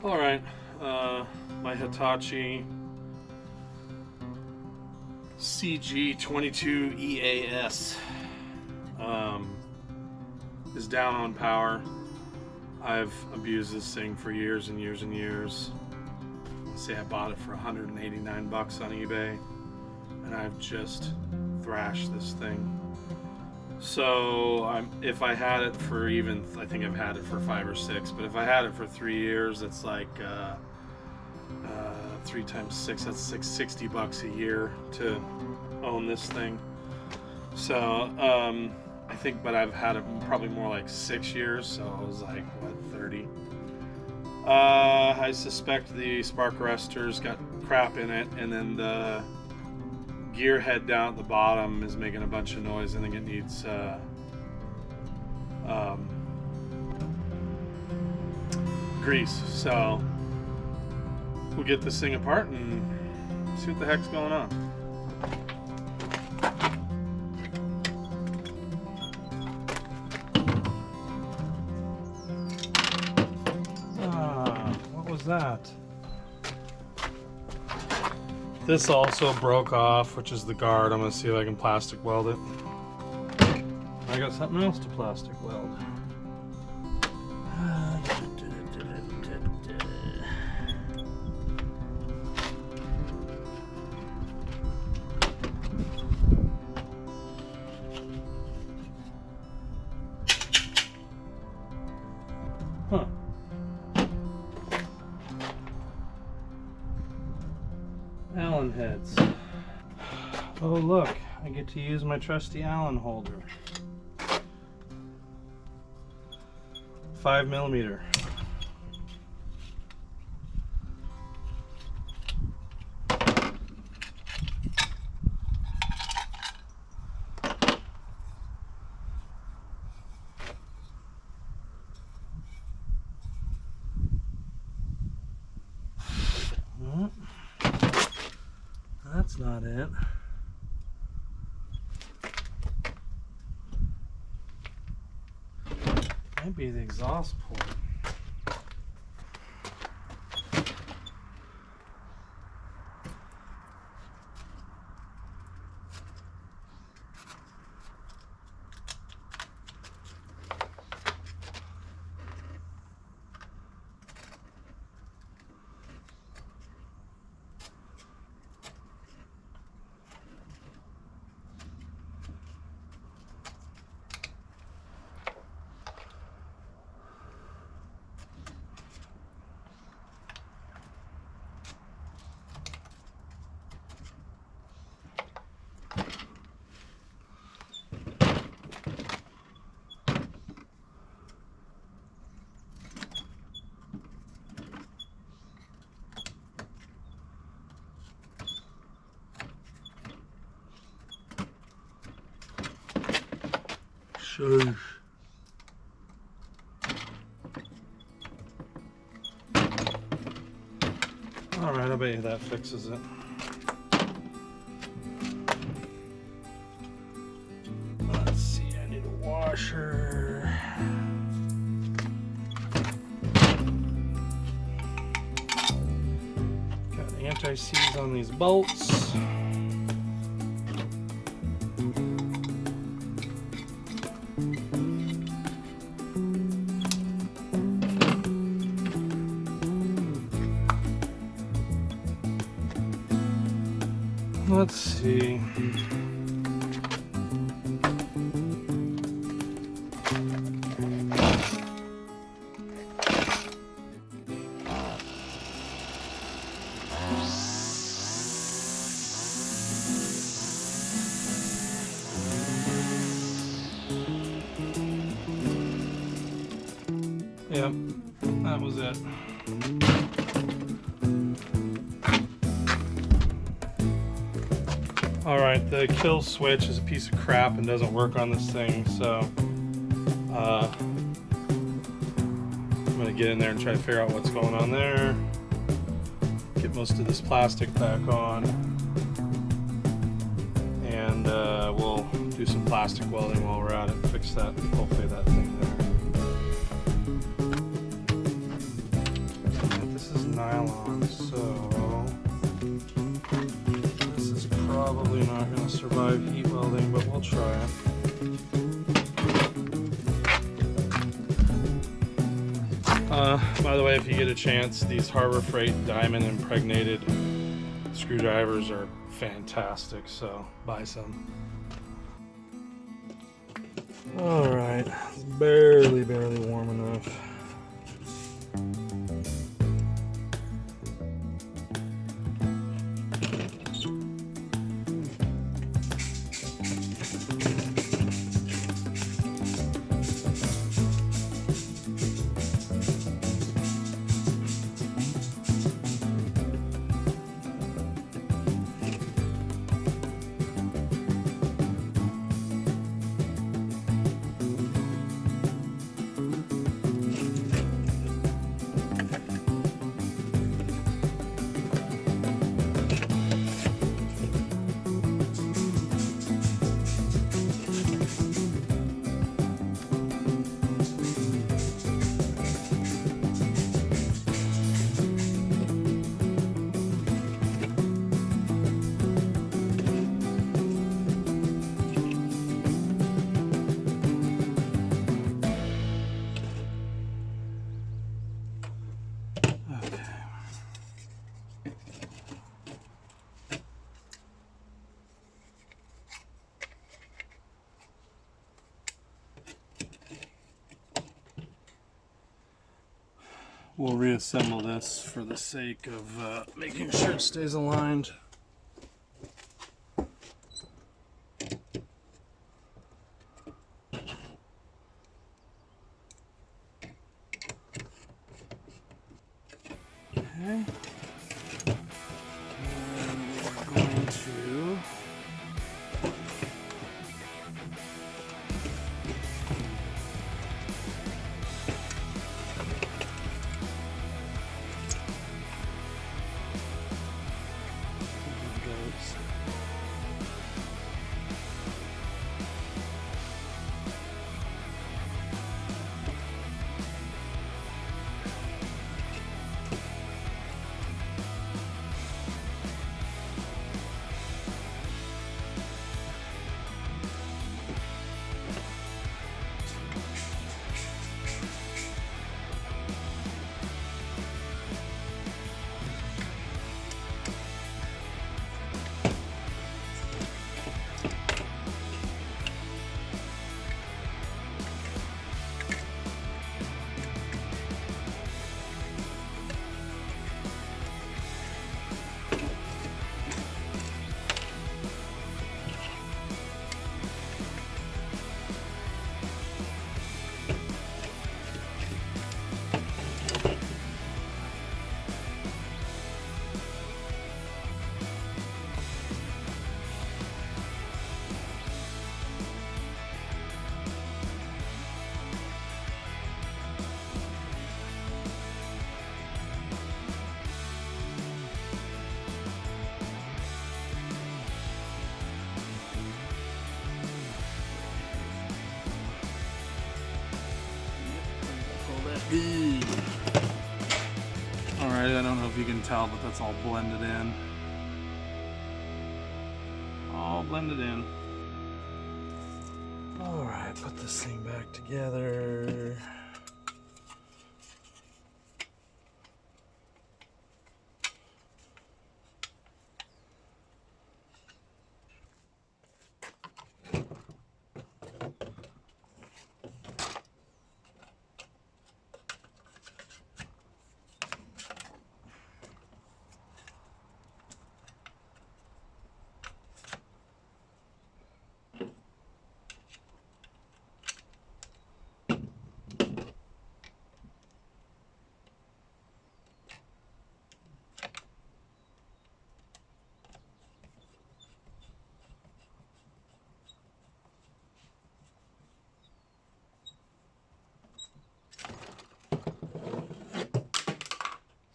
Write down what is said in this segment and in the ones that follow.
All right, my Hitachi CG 22 EAS is down on power. I've abused this thing for years and years and years. Let's say I bought it for 189 bucks on eBay, and I've just thrashed this thing. So if I had it for even, I think I've had it for 5 or 6, but if I had it for 3 years, it's like 3 times 6, that's 60 bucks a year to own this thing. So I think, but I've had it probably more like 6 years, so it was like, what, 30? I suspect the spark arrestor's got crap in it, and then the gear head down at the bottom is making a bunch of noise. I think it needs grease. So we'll get this thing apart and see what the heck's going on. What was that? This also broke off, which is the guard. I'm going to see if I can plastic weld it. I got something else to plastic weld. Huh. Allen heads. Oh look, I get to use my trusty Allen holder. 5mm. That's not it. Might be the exhaust port. Shush. Alright, I bet you that fixes it. Let's see, I need a washer. Got anti-seize on these bolts. Let's see. Yep, that was it. Alright, the kill switch is a piece of crap and doesn't work on this thing, so I'm going to get in there and try to figure out what's going on there. Get most of this plastic back on, and we'll do some plastic welding while we're at it and fix that, hopefully that thing there. This nylon, so this is probably not going to survive heat welding, but we'll try it. By the way, if you get a chance, these Harbor Freight diamond impregnated screwdrivers are fantastic, so buy some. Alright, it's barely warm enough. We'll reassemble this for the sake of making sure it stays aligned. Okay. And we're going to Alright, I don't know if you can tell, but that's all blended in. All blended in. Alright, put this thing back together.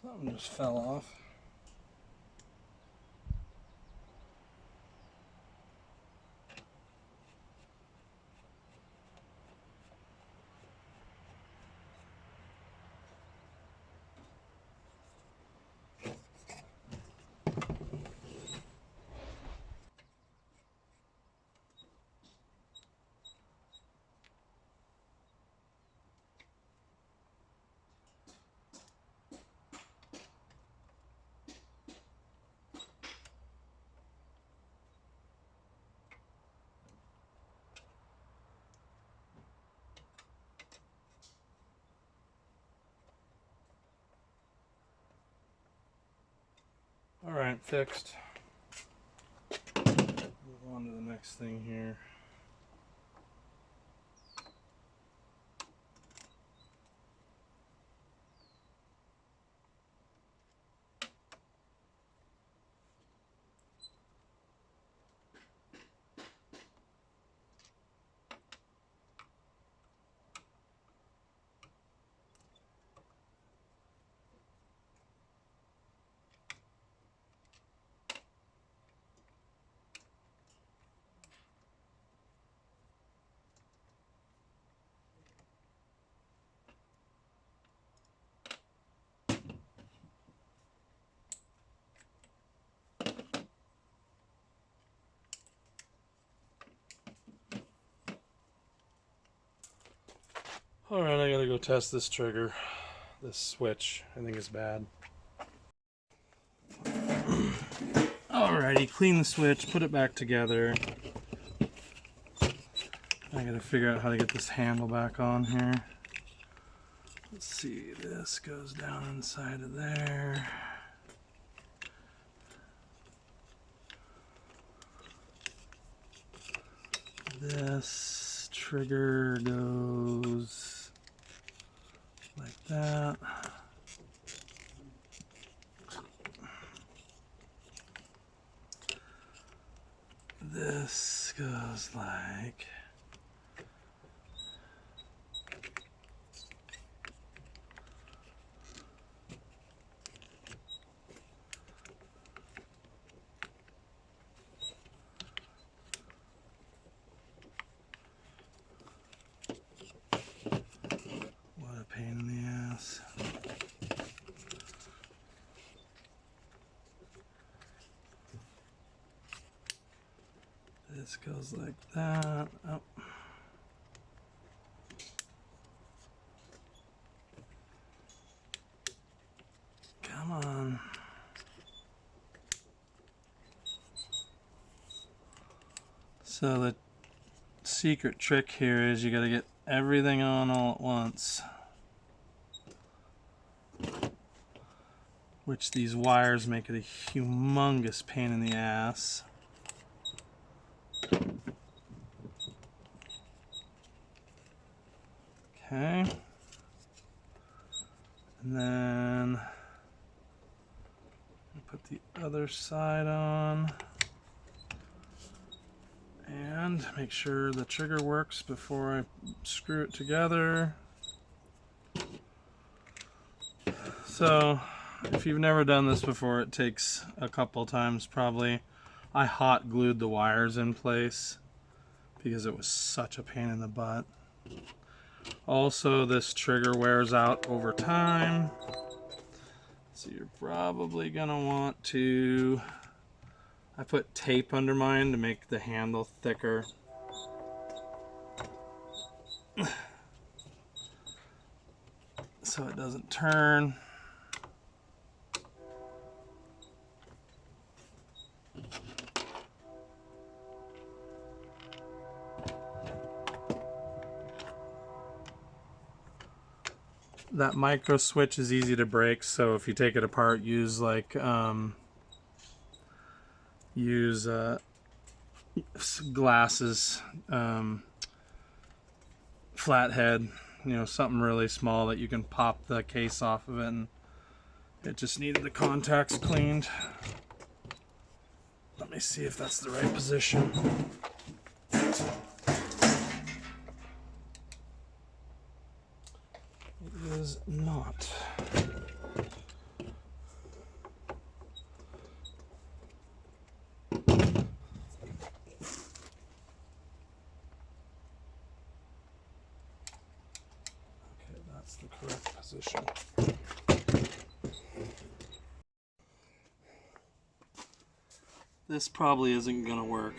Something just fell off. Alright, fixed. Move on to the next thing here. Alright, I gotta go test this trigger. This switch, I think it's bad. Alrighty, clean the switch, put it back together. I gotta figure out how to get this handle back on here. Let's see, this goes down inside of there. This trigger goes like that. This goes like what a pain in the ass. This goes like that. Oh. Come on. So the secret trick here is you got to get everything on all at once. Which these wires make it a humongous pain in the ass. Okay, and then put the other side on and make sure the trigger works before I screw it together. So if you've never done this before, it takes a couple times probably. I hot glued the wires in place because it was such a pain in the butt. Also, this trigger wears out over time, so you're probably gonna want to, I put tape under mine to make the handle thicker. So it doesn't turn. That micro switch is easy to break, so if you take it apart, use like glasses, flathead, you know, something really small that you can pop the case off of it. And it just needed the contacts cleaned. Let me see if that's the right position. It is not. Okay, that's the correct position. This probably isn't gonna work.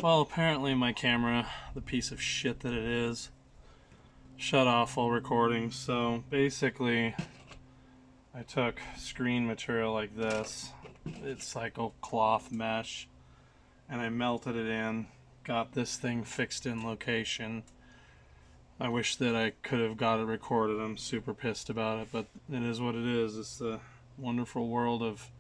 Well, apparently my camera, the piece of shit that it is, shut off while recording. So basically, I took screen material like this. It's like a cloth mesh, and I melted it in, got this thing fixed in location. I wish that I could have got it recorded. I'm super pissed about it, but it is what it is. It's the wonderful world of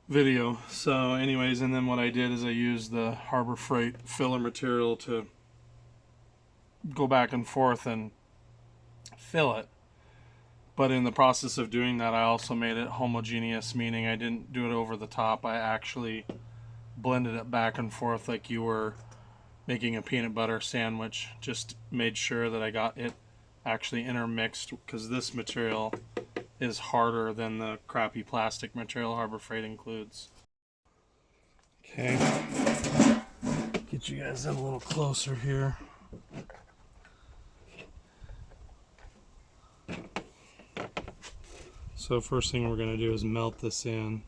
video. So anyways, and then what I did is I used the Harbor Freight filler material to go back and forth and fill it. But in the process of doing that, I also made it homogeneous, meaning I didn't do it over the top. I actually blended it back and forth like you were making a peanut butter sandwich. Just made sure that I got it actually intermixed, because this material is harder than the crappy plastic material Harbor Freight includes. Okay, get you guys in a little closer here. So first thing we're going to do is melt this in.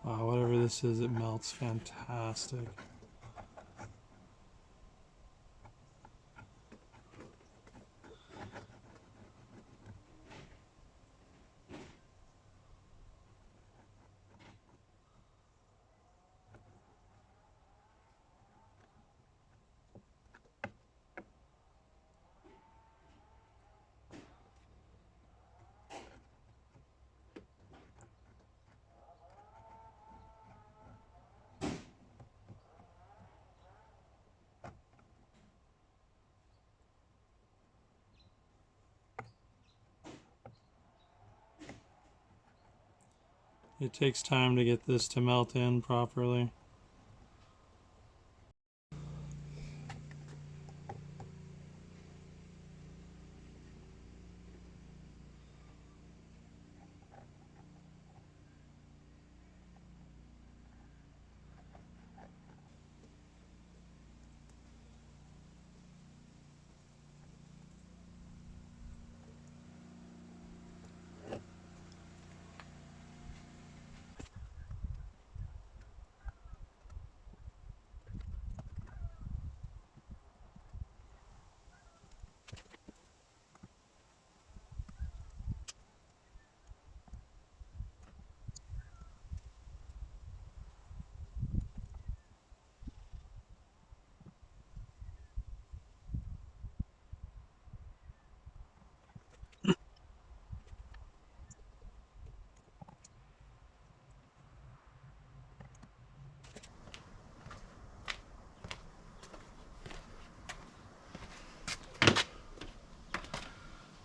Wow, whatever this is, it melts fantastic. It takes time to get this to melt in properly.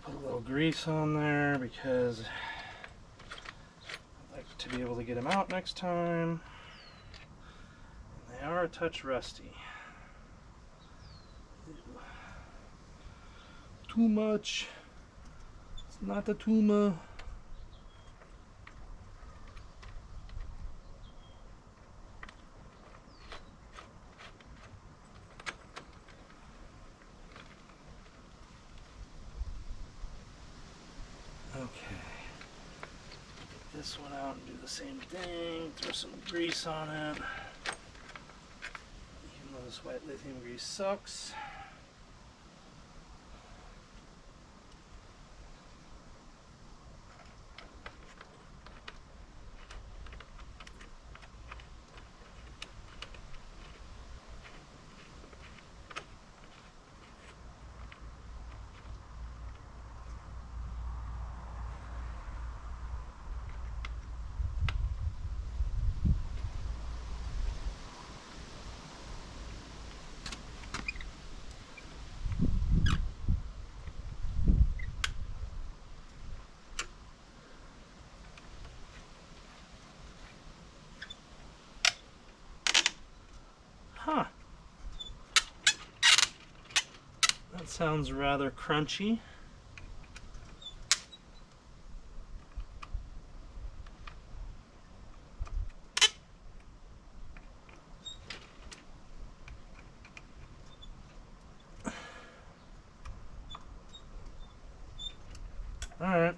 Put a little grease on there because I'd like to be able to get them out next time. And they are a touch rusty. Too much. It's not a tumor. Okay. Get this one out and do the same thing. Throw some grease on it. Even though this white lithium grease sucks. That sounds rather crunchy. All right.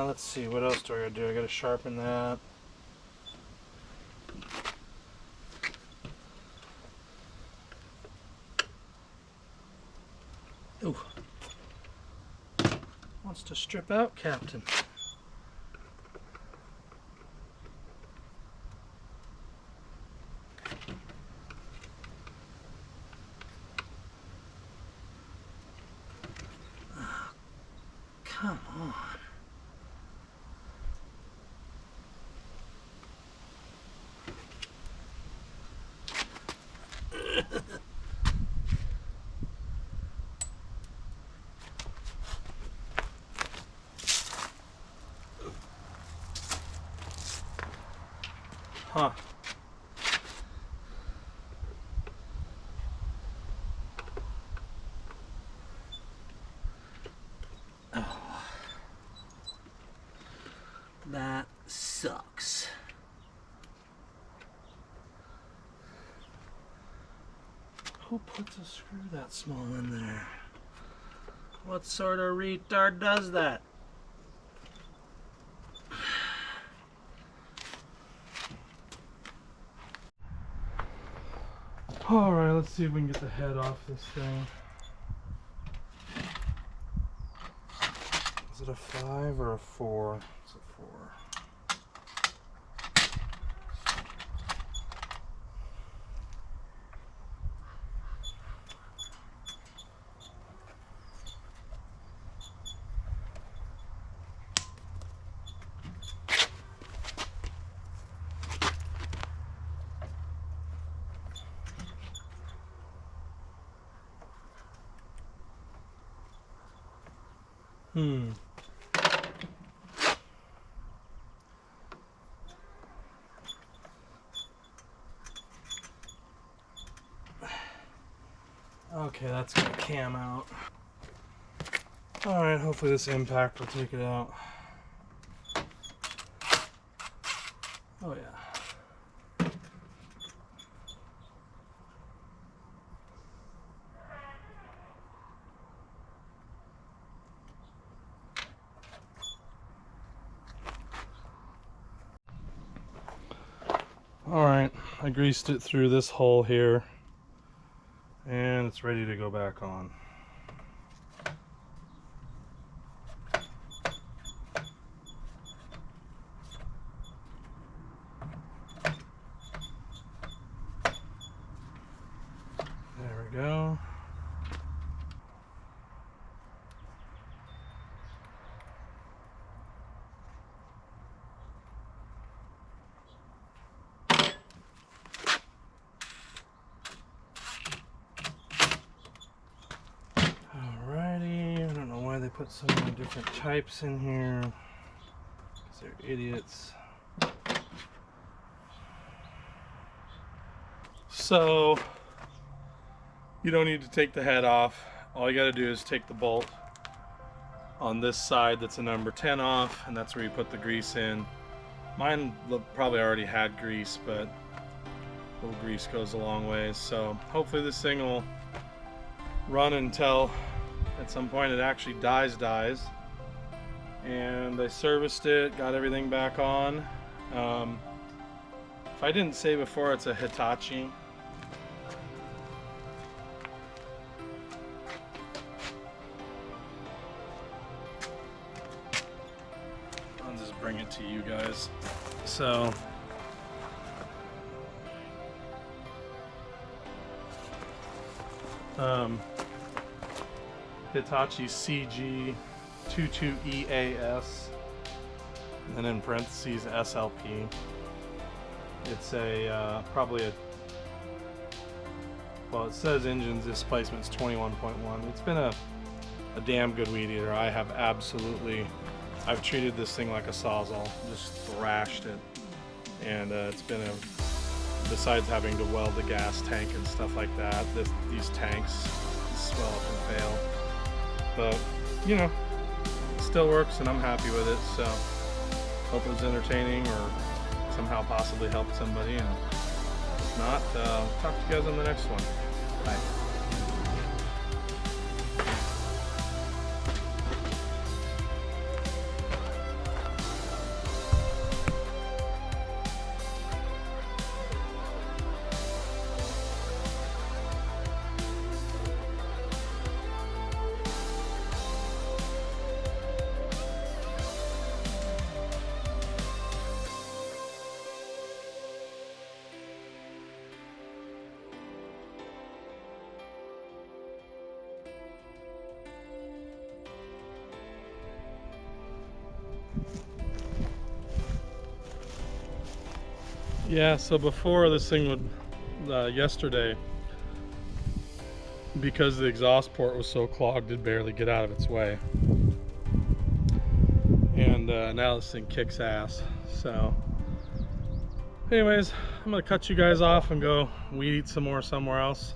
Let's see, what else do I gotta do? I gotta sharpen that. Ooh. Wants to strip out, Captain. Oh, come on. Huh. Oh. That sucks. Who puts a screw that small in there? What sort of retard does that? Alright, let's see if we can get the head off this thing. Is it a 5 or a 4? It's a 4. Okay, that's gonna cam out. Alright, hopefully this impact will take it out. Oh yeah. Alright, I greased it through this hole here, and it's ready to go back on. There we go. Put so many different types in here because they're idiots. So you don't need to take the head off. All you got to do is take the bolt on this side that's a number 10 off, and that's where you put the grease in. Mine probably already had grease, but a little grease goes a long ways. So hopefully this thing will run until at some point it actually dies. And I serviced it, got everything back on. If I didn't say before, it's a Hitachi. I'll just bring it to you guys. So Hitachi CG 22EAS, and then in parentheses SLP. It's a probably a, well, it says engines displacement's 21.1. It's been a damn good weed eater. I have absolutely I've treated this thing like a sawzall, just thrashed it, and it's been besides having to weld the gas tank and stuff like that, these tanks swell up and fail. But, you know, it still works and I'm happy with it, so hope it was entertaining or somehow possibly helped somebody, and if not, talk to you guys on the next one. Bye. Yeah, so before this thing would, yesterday, because the exhaust port was so clogged, it'd barely get out of its way. And now this thing kicks ass. So anyways, I'm gonna cut you guys off and go weed eat some more somewhere else.